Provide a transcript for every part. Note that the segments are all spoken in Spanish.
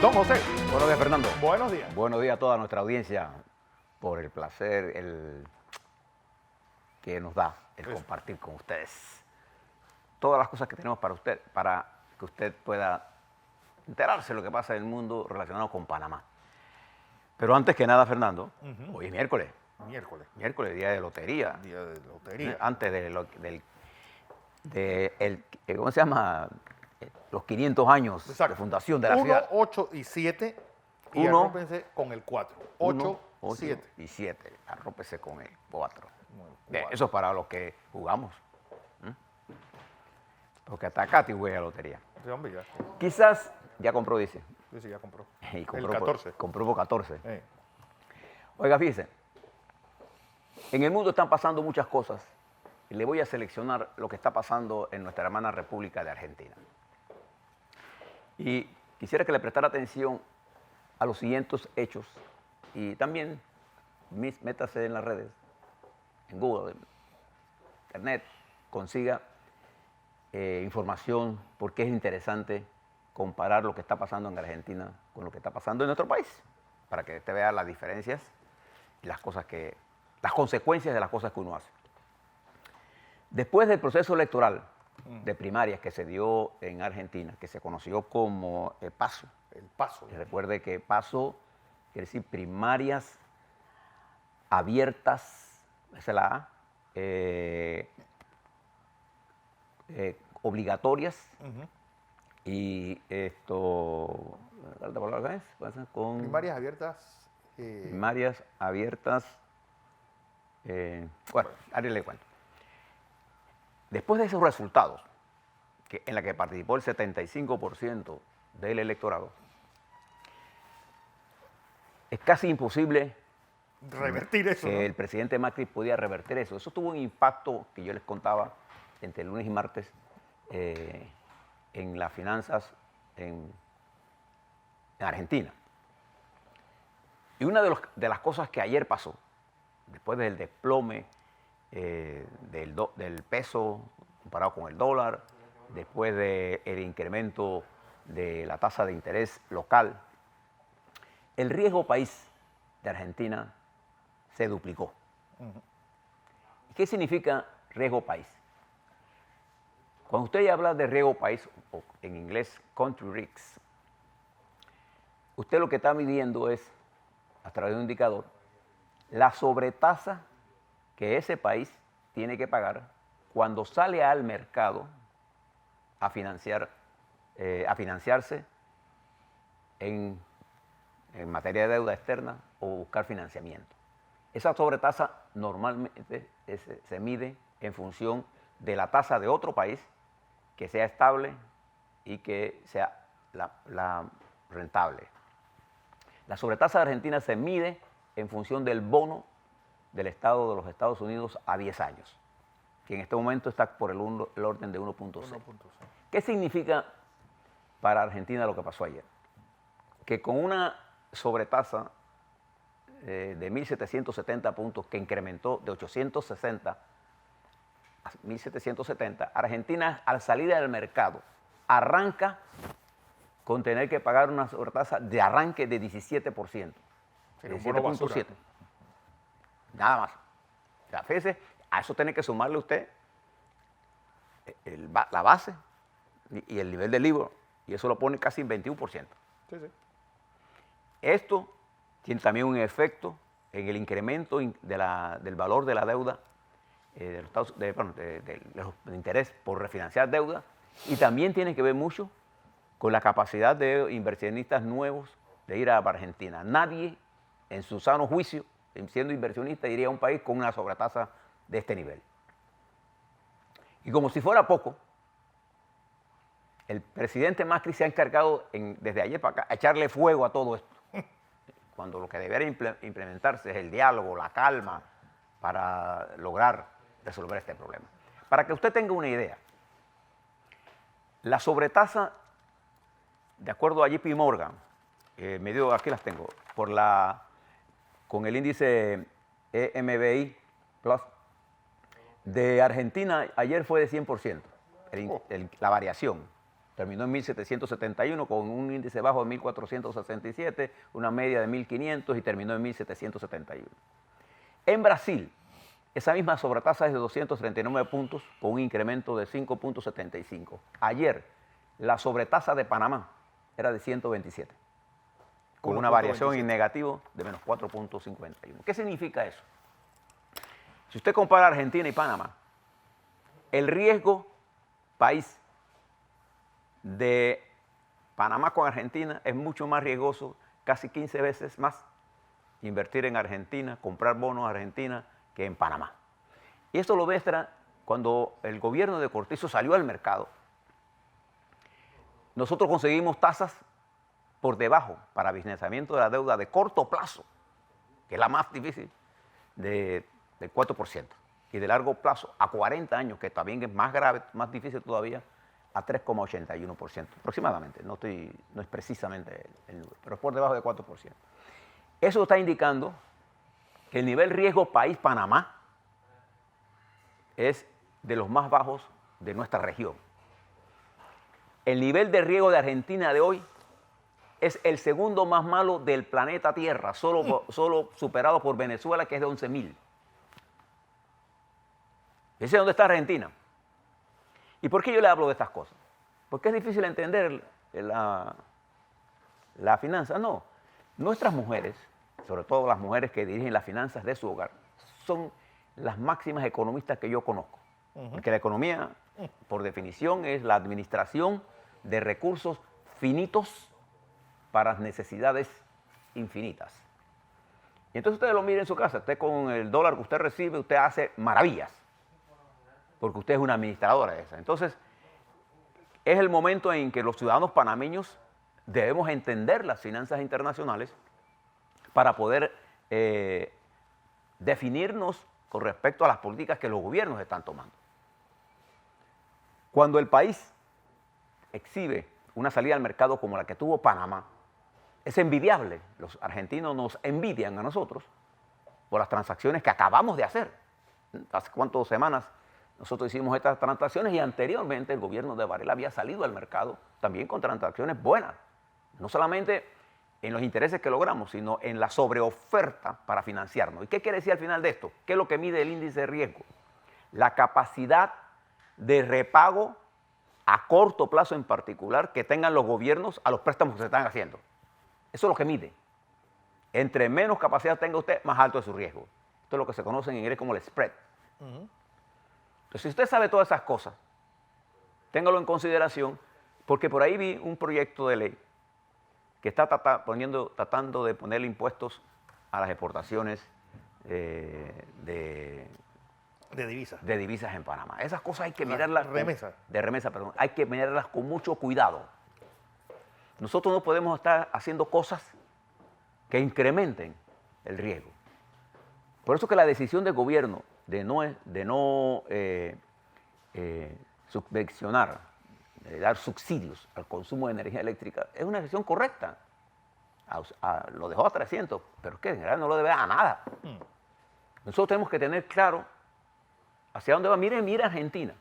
Don José, Buenos días, Fernando. buenos días. Buenos días a toda nuestra audiencia por el placer que nos da el compartir con ustedes todas las cosas que tenemos para usted, para que usted pueda enterarse de lo que pasa en el mundo relacionado con Panamá. Pero antes que nada, Fernando, hoy es miércoles, día de lotería. Día de lotería. Antes ¿cómo se llama? Los 500 años Exacto. de fundación de la 1, ciudad. 8 y 7. Y Uno, arrópense con el 4. 8, 7. y 7. Arrópese con el 4. Bien, Eso es para los que jugamos. Porque hasta Katy juega lotería. Sí, hombre, ya. Quizás ya compró, dice. Sí, ya compró. Y El 14. Compró por 14. Eh, Oiga, fíjese. En el mundo están pasando muchas cosas. Y le voy a seleccionar lo que está pasando en nuestra hermana República de Argentina. Y quisiera que le prestara atención a los siguientes hechos. Y también métase en las redes, en Google, en Internet, consiga información, porque es interesante comparar lo que está pasando en Argentina con lo que está pasando en nuestro país, para que usted vea las diferencias y las consecuencias de las cosas que uno hace. Después del proceso electoral de primarias que se dio en Argentina, que se conoció como PASO. el paso. Y recuerde que PASO quiere decir primarias abiertas, esa es la A, obligatorias. Y esto, ¿la palabra es? Con Primarias abiertas. primarias abiertas. Bueno, ahora le cuento. Después de esos resultados, en la que participó el 75% del electorado, es casi imposible revertir eso. que ¿No? el presidente Macri podía revertir eso. Eso tuvo un impacto que yo les contaba entre lunes y martes en las finanzas en Argentina. Y una de las cosas que ayer pasó, después del desplome del peso comparado con el dólar, después del incremento de la tasa de interés local, el riesgo país de Argentina se duplicó. ¿Qué significa riesgo país? Cuando usted habla de riesgo país, o en inglés country risk, usted lo que está midiendo es, a través de un indicador, la sobretasa que ese país tiene que pagar cuando sale al mercado a financiarse en materia de deuda externa o buscar financiamiento. Esa sobretasa normalmente se mide en función de la tasa de otro país que sea estable y que sea la rentable. La sobretasa de Argentina se mide en función del bono del Estado de los Estados Unidos a 10 años, que en este momento está por el orden de 1.6. ¿Qué significa para Argentina lo que pasó ayer? Que con una sobretasa de 1.770 puntos que incrementó de 860 a 1.770, Argentina al salir del mercado arranca con tener que pagar una sobretasa de arranque de 17%. 17.7. Nada más. O sea, fíjese, a eso tiene que sumarle usted la base y el nivel del libro, y eso lo pone casi en 21%. Sí. Esto tiene también un efecto en el incremento del valor de la deuda, de interés por refinanciar deuda, y también tiene que ver mucho con la capacidad de inversionistas nuevos de ir a Argentina. Nadie en su sano juicio, siendo inversionista, iría a un país con una sobretasa de este nivel. Y como si fuera poco, el presidente Macri se ha encargado desde ayer para acá a echarle fuego a todo esto, cuando lo que debería implementarse es el diálogo, la calma, para lograr resolver este problema. Para que usted tenga una idea, la sobretasa, de acuerdo a JP Morgan, aquí las tengo, con el índice EMBI Plus, de Argentina ayer fue de 100%, la variación. Terminó en 1771 con un índice bajo de 1467, una media de 1500 y terminó en 1771. En Brasil, esa misma sobretasa es de 239 puntos con un incremento de 5.75. Ayer, la sobretasa de Panamá era de 127, con una variación en negativo de menos 4.51. ¿Qué significa eso? Si usted compara Argentina y Panamá, el riesgo país de Panamá con Argentina es mucho más riesgoso, casi 15 veces más, invertir en Argentina, comprar bonos Argentina, que en Panamá. Y esto lo muestra cuando el gobierno de Cortizo salió al mercado. Nosotros conseguimos tasas por debajo para financiamiento de la deuda de corto plazo, que es la más difícil, del 4%. Y de largo plazo, a 40 años, que también es más grave, más difícil todavía, a 3,81%, aproximadamente. No es precisamente el número, pero es por debajo de 4%. Eso está indicando que el nivel riesgo país Panamá es de los más bajos de nuestra región. El nivel de riesgo de Argentina de hoy es el segundo más malo del planeta Tierra, solo superado por Venezuela, que es de 11.000. ¿Ese dónde está Argentina? ¿Y por qué yo le hablo de estas cosas? Porque es difícil entender la finanza. No, nuestras mujeres, sobre todo las mujeres que dirigen las finanzas de su hogar, son las máximas economistas que yo conozco. Porque la economía, por definición, es la administración de recursos finitos para necesidades infinitas. Y entonces ustedes lo miren en su casa, usted con el dólar que usted recibe, usted hace maravillas, porque usted es una administradora de esa. Entonces, es el momento en que los ciudadanos panameños debemos entender las finanzas internacionales para poder definirnos con respecto a las políticas que los gobiernos están tomando. Cuando el país exhibe una salida al mercado como la que tuvo Panamá, es envidiable. Los argentinos nos envidian a nosotros por las transacciones que acabamos de hacer. Hace cuántas semanas nosotros hicimos estas transacciones y anteriormente el gobierno de Varela había salido al mercado también con transacciones buenas. No solamente en los intereses que logramos, sino en la sobreoferta para financiarnos. ¿Y qué quiere decir al final de esto? ¿Qué es lo que mide el índice de riesgo? La capacidad de repago a corto plazo en particular que tengan los gobiernos a los préstamos que se están haciendo. Eso es lo que mide. Entre menos capacidad tenga usted, más alto es su riesgo. Esto es lo que se conoce en inglés como el spread. Entonces, si usted sabe todas esas cosas, téngalo en consideración, porque por ahí vi un proyecto de ley que está tratando de ponerle impuestos a las exportaciones de divisas en Panamá. Esas cosas hay que mirarlas. De remesa, perdón. Hay que mirarlas con mucho cuidado. Nosotros no podemos estar haciendo cosas que incrementen el riesgo. Por eso que la decisión del gobierno de no subvencionar, de dar subsidios al consumo de energía eléctrica, es una decisión correcta. Lo dejó a 300, pero es que en general no lo debe a nada. Nosotros tenemos que tener claro hacia dónde va. Mira Argentina.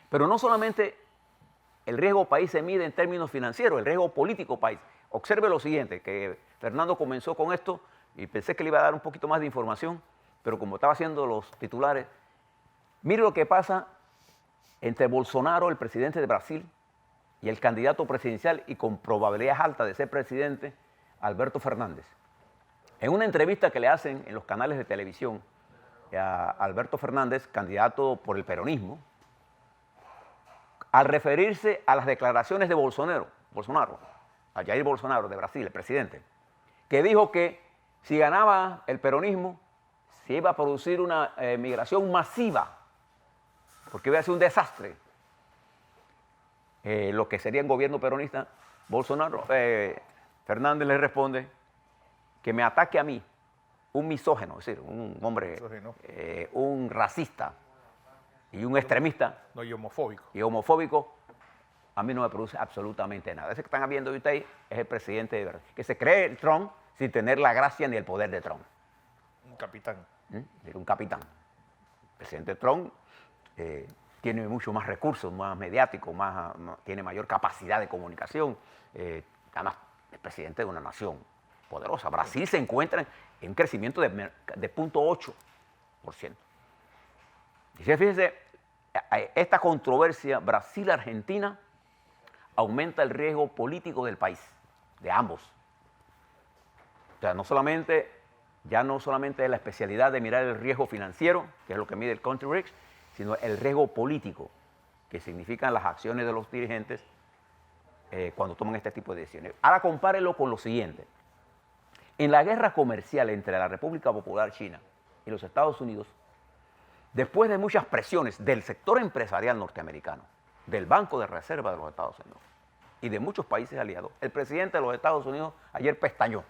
Pero no solamente el riesgo país se mide en términos financieros, el riesgo político país. Observe lo siguiente, que Fernando comenzó con esto y pensé que le iba a dar un poquito más de información, pero como estaba haciendo los titulares, mire lo que pasa entre Bolsonaro, el presidente de Brasil, y el candidato presidencial y con probabilidades altas de ser presidente, Alberto Fernández. En una entrevista que le hacen en los canales de televisión a Alberto Fernández, candidato por el peronismo, al referirse a las declaraciones de Bolsonaro, a Jair Bolsonaro de Brasil, el presidente, que dijo que si ganaba el peronismo, se iba a producir una migración masiva, porque iba a ser un desastre. Lo que sería un gobierno peronista, Fernández le responde que me ataque a mí, un misógeno, es decir, un hombre, un racista y un extremista. No, y homofóbico. Y homofóbico, a mí no me produce absolutamente nada. Ese que están viendo ustedes es el presidente de Brasil, que se cree el Trump sin tener la gracia ni el poder de Trump. Un capitán. Un capitán. El presidente Trump tiene mucho más recursos, más mediáticos, tiene mayor capacidad de comunicación. Además, es presidente de una nación poderosa. Brasil se encuentra en un crecimiento de 0.8%. Y fíjense, esta controversia Brasil-Argentina aumenta el riesgo político del país, de ambos. O sea, ya no solamente es la especialidad de mirar el riesgo financiero, que es lo que mide el country risk, sino el riesgo político, que significan las acciones de los dirigentes cuando toman este tipo de decisiones. Ahora compárelo con lo siguiente. En la guerra comercial entre la República Popular China y los Estados Unidos, después de muchas presiones del sector empresarial norteamericano, del Banco de Reserva de los Estados Unidos y de muchos países aliados, el presidente de los Estados Unidos ayer pestañó.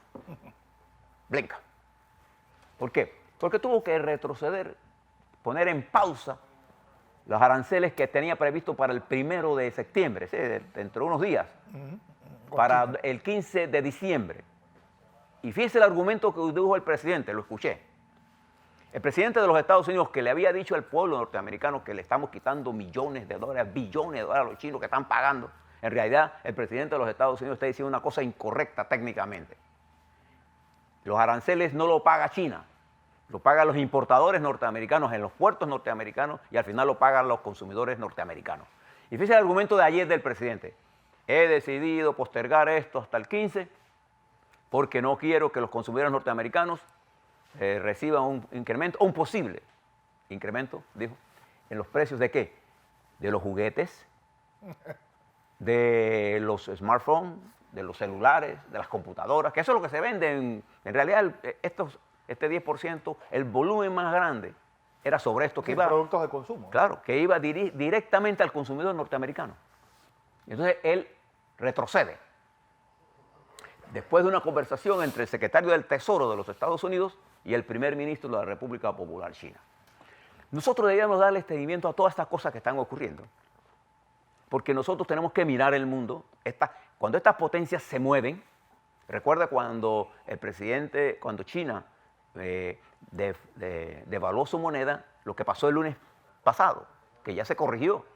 Blinka. ¿Por qué? Porque tuvo que retroceder, poner en pausa los aranceles que tenía previsto para el 1 de septiembre, ¿sí? Dentro de unos días, para el 15 de diciembre. Y fíjese el argumento que dijo el presidente, lo escuché. El presidente de los Estados Unidos, que le había dicho al pueblo norteamericano que le estamos quitando millones de dólares, billones de dólares a los chinos que están pagando, en realidad el presidente de los Estados Unidos está diciendo una cosa incorrecta técnicamente. Los aranceles no lo paga China, lo pagan los importadores norteamericanos en los puertos norteamericanos y al final lo pagan los consumidores norteamericanos. Y fíjese el argumento de ayer del presidente. He decidido postergar esto hasta el 15 porque no quiero que los consumidores norteamericanos reciban un incremento, un posible incremento, dijo, en los precios de ¿qué? De los juguetes, de los smartphones, de los celulares, de las computadoras, que eso es lo que se vende. En realidad, este 10%, el volumen más grande era sobre esto que iba... Productos de consumo. Claro, que iba directamente al consumidor norteamericano. Entonces, él retrocede. Después de una conversación entre el secretario del Tesoro de los Estados Unidos y el primer ministro de la República Popular China. Nosotros debíamos darle seguimiento a todas estas cosas que están ocurriendo, porque nosotros tenemos que mirar el mundo. Cuando estas potencias se mueven, recuerda cuando China devaluó su moneda, lo que pasó el lunes pasado, que ya se corrigió.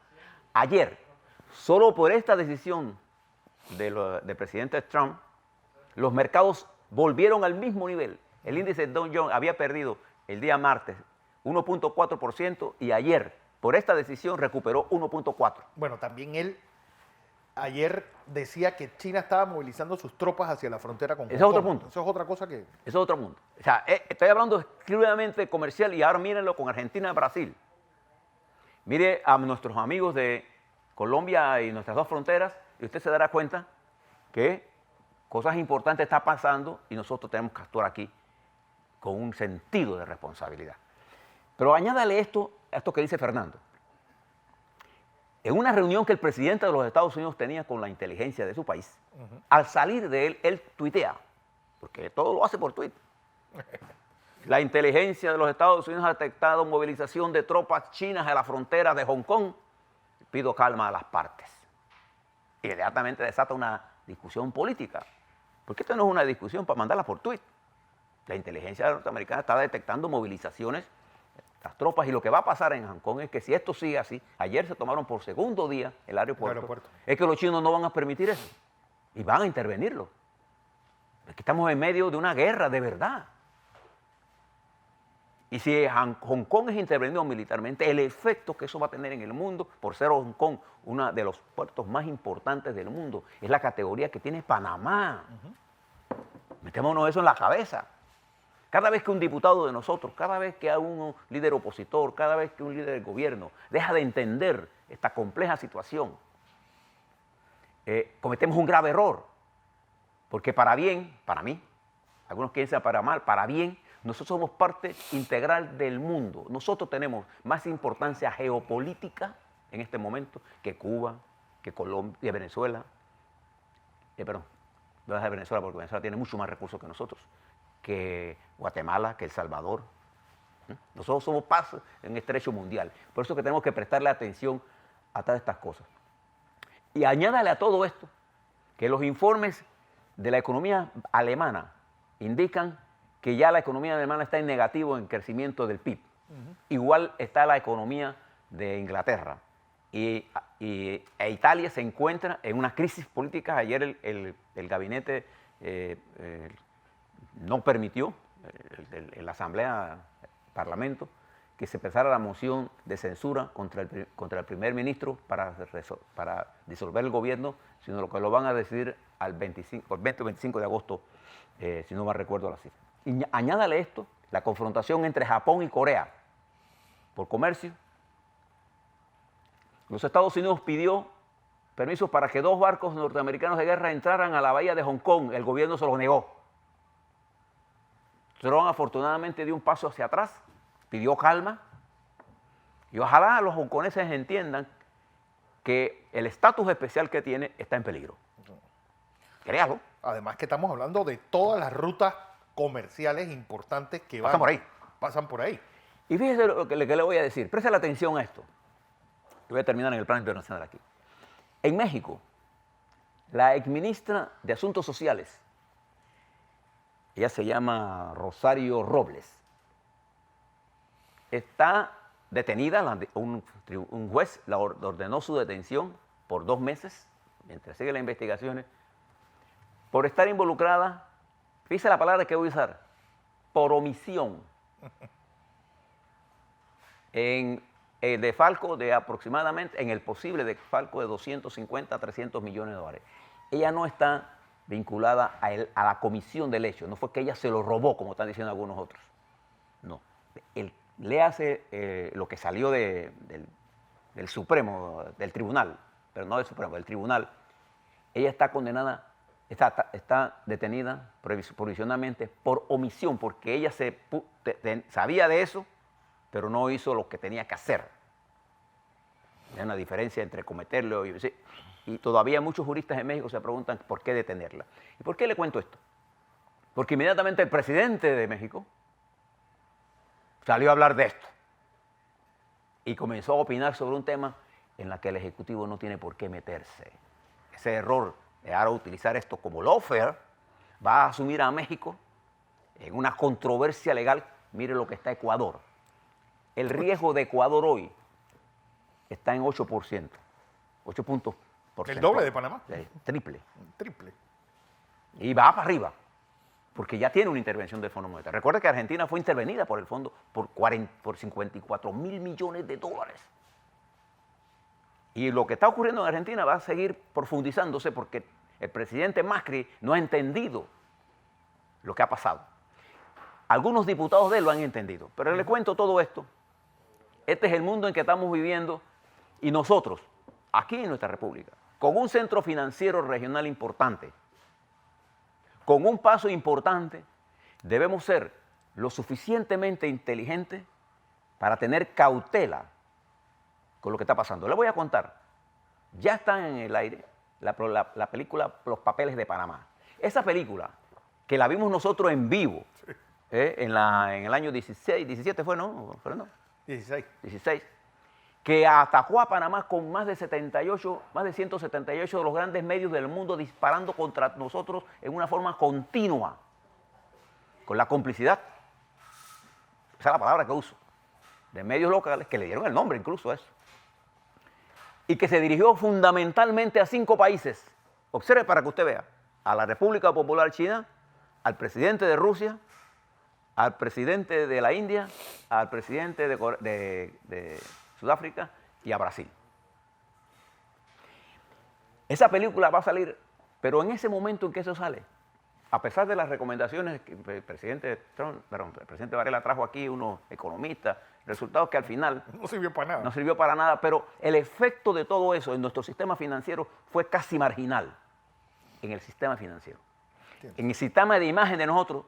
Ayer, solo por esta decisión del presidente Trump, los mercados volvieron al mismo nivel. El índice Dow Jones había perdido el día martes 1.4% y ayer, por esta decisión, recuperó 1.4%. Bueno, también él ayer decía que China estaba movilizando sus tropas hacia la frontera con Hong Kong. Ese es otro punto. Eso es otra cosa que... Eso es otro punto. O sea, estoy hablando exclusivamente comercial y ahora mírenlo con Argentina y Brasil. Mire a nuestros amigos de Colombia y nuestras dos fronteras y usted se dará cuenta que cosas importantes están pasando y nosotros tenemos que actuar aquí con un sentido de responsabilidad. Pero añádale esto que dice Fernando. En una reunión que el presidente de los Estados Unidos tenía con la inteligencia de su país, al salir de él tuitea, porque todo lo hace por Twitter. La inteligencia de los Estados Unidos ha detectado movilización de tropas chinas a la frontera de Hong Kong. Pido calma a las partes. Inmediatamente desata una discusión política. Porque esto no es una discusión para mandarla por Twitter. La inteligencia norteamericana está detectando movilizaciones, las tropas, y lo que va a pasar en Hong Kong es que si esto sigue así, ayer se tomaron por segundo día el aeropuerto, es que los chinos no van a permitir eso y van a intervenirlo. Es que estamos en medio de una guerra de verdad. Y si Hong Kong es intervenido militarmente, el efecto que eso va a tener en el mundo, por ser Hong Kong uno de los puertos más importantes del mundo, es la categoría que tiene Panamá. Metémonos eso en la cabeza. Cada vez que un diputado de nosotros, cada vez que un líder opositor, cada vez que un líder del gobierno deja de entender esta compleja situación, cometemos un grave error. Porque para bien, para mí, algunos piensan para mal, para bien, nosotros somos parte integral del mundo. Nosotros tenemos más importancia geopolítica en este momento que Cuba, que Colombia, que Venezuela. Perdón, voy a dejar Venezuela porque Venezuela tiene mucho más recursos que nosotros, que Guatemala, que El Salvador. Nosotros somos parte en un estrecho mundial. Por eso que tenemos que prestarle atención a todas estas cosas. Y añádale a todo esto que los informes de la economía alemana indican que ya la economía alemana está en negativo en crecimiento del PIB. Igual está la economía de Inglaterra. Italia se encuentra en una crisis política. Ayer el gabinete no permitió, la Asamblea, el Parlamento, que se empezara la moción de censura contra el primer ministro para disolver el gobierno, sino lo que lo van a decidir el 20 o 25 de agosto, si no me recuerdo la cifra. Y añádale esto, la confrontación entre Japón y Corea por comercio. Los Estados Unidos pidió permisos para que 2 barcos norteamericanos de guerra entraran a la bahía de Hong Kong. El gobierno se lo negó. Trump afortunadamente dio un paso hacia atrás, pidió calma, y ojalá los hongkoneses entiendan que el estatus especial que tiene está en peligro. Créalo. Además que estamos hablando de todas las rutas comerciales importantes que Pasan por ahí. Pasan por ahí. Y fíjese lo que le voy a decir. Preste la atención a esto. Y voy a terminar en el plano internacional aquí. En México, la exministra de Asuntos Sociales, ella se llama Rosario Robles, está detenida. Un juez la ordenó su detención por 2 meses, mientras sigue las investigaciones, por estar involucrada, fíjese la palabra que voy a usar, por omisión, en el defalco de aproximadamente, en el posible defalco de 250 a 300 millones de dólares. Ella no está vinculada a la comisión del hecho, no fue que ella se lo robó, como están diciendo algunos otros. No. Léase lo que salió del Supremo, del Tribunal, pero no del Supremo, del Tribunal. Ella está condenada, está detenida provisionalmente por omisión, porque ella sabía de eso, pero no hizo lo que tenía que hacer. Hay una diferencia entre cometerlo y todavía muchos juristas en México se preguntan por qué detenerla. ¿Y por qué le cuento esto? Porque inmediatamente el presidente de México salió a hablar de esto y comenzó a opinar sobre un tema en el que el Ejecutivo no tiene por qué meterse. Ese error de ahora utilizar esto como lawfare va a asumir a México en una controversia legal. Mire lo que está Ecuador. El riesgo de Ecuador hoy está en 8%. 8 puntos porcentuales. ¿El doble de Panamá? Triple. Triple. Y va para arriba, porque ya tiene una intervención del Fondo Monetario. Recuerda que Argentina fue intervenida por el fondo por 54 mil millones de dólares. Y lo que está ocurriendo en Argentina va a seguir profundizándose porque el presidente Macri no ha entendido lo que ha pasado. Algunos diputados de él lo han entendido, pero le cuento todo esto. Este es el mundo en que estamos viviendo y nosotros, aquí en nuestra república, con un centro financiero regional importante, con un paso importante, debemos ser lo suficientemente inteligentes para tener cautela con lo que está pasando. Le voy a contar, ya está en el aire la película Los Papeles de Panamá. Esa película, que la vimos nosotros en vivo, en el año 17 fue, ¿no? 16. Que atacó a Panamá con más de 178 de los grandes medios del mundo disparando contra nosotros en una forma continua, con la complicidad, esa es la palabra que uso, de medios locales que le dieron el nombre incluso a eso, y que se dirigió fundamentalmente a 5 países. Observe para que usted vea, a la República Popular China, al presidente de Rusia, al presidente de la India, al presidente de Sudáfrica y a Brasil. Esa película va a salir, pero en ese momento en que eso sale, a pesar de las recomendaciones que el presidente Varela trajo aquí, unos economistas, resultados que al final no sirvió para nada. No sirvió para nada, pero el efecto de todo eso en nuestro sistema financiero fue casi marginal en el sistema financiero. Entiendo. En el sistema de imagen de nosotros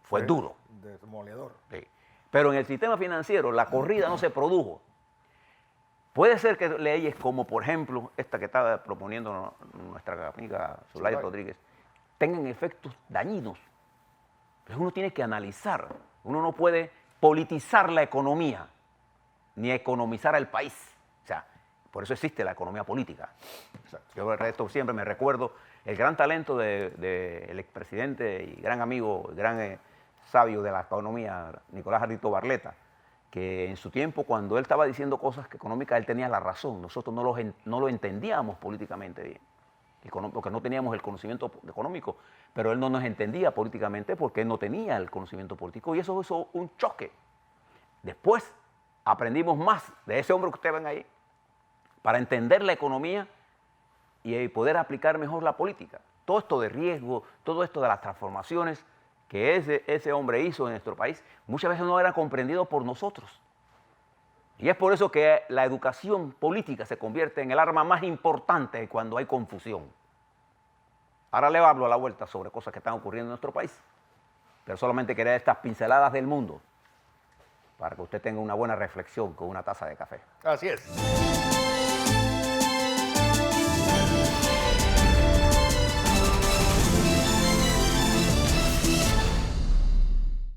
fue duro. Demoledor. Sí. Pero en el sistema financiero la corrida no se produjo. Puede ser que leyes como, por ejemplo, esta que estaba proponiendo nuestra amiga Zulay Rodríguez, tengan efectos dañinos. Pero uno tiene que analizar. Uno no puede politizar la economía, ni economizar al país. O sea, por eso existe la economía política. Yo esto siempre me recuerdo el gran talento del expresidente y gran amigo, gran sabio de la economía, Nicolás Ardito Barletta, que en su tiempo, cuando él estaba diciendo cosas económicas, él tenía la razón. Nosotros no lo entendíamos políticamente bien, porque no teníamos el conocimiento económico, pero él no nos entendía políticamente porque él no tenía el conocimiento político y eso hizo un choque. Después aprendimos más de ese hombre que ustedes ven ahí para entender la economía y poder aplicar mejor la política. Todo esto de riesgo, todo esto de las transformaciones que ese hombre hizo en nuestro país, muchas veces no era comprendido por nosotros. Y es por eso que la educación política se convierte en el arma más importante cuando hay confusión. Ahora le hablo a la vuelta sobre cosas que están ocurriendo en nuestro país, pero solamente quería estas pinceladas del mundo para que usted tenga una buena reflexión con una taza de café. Así es.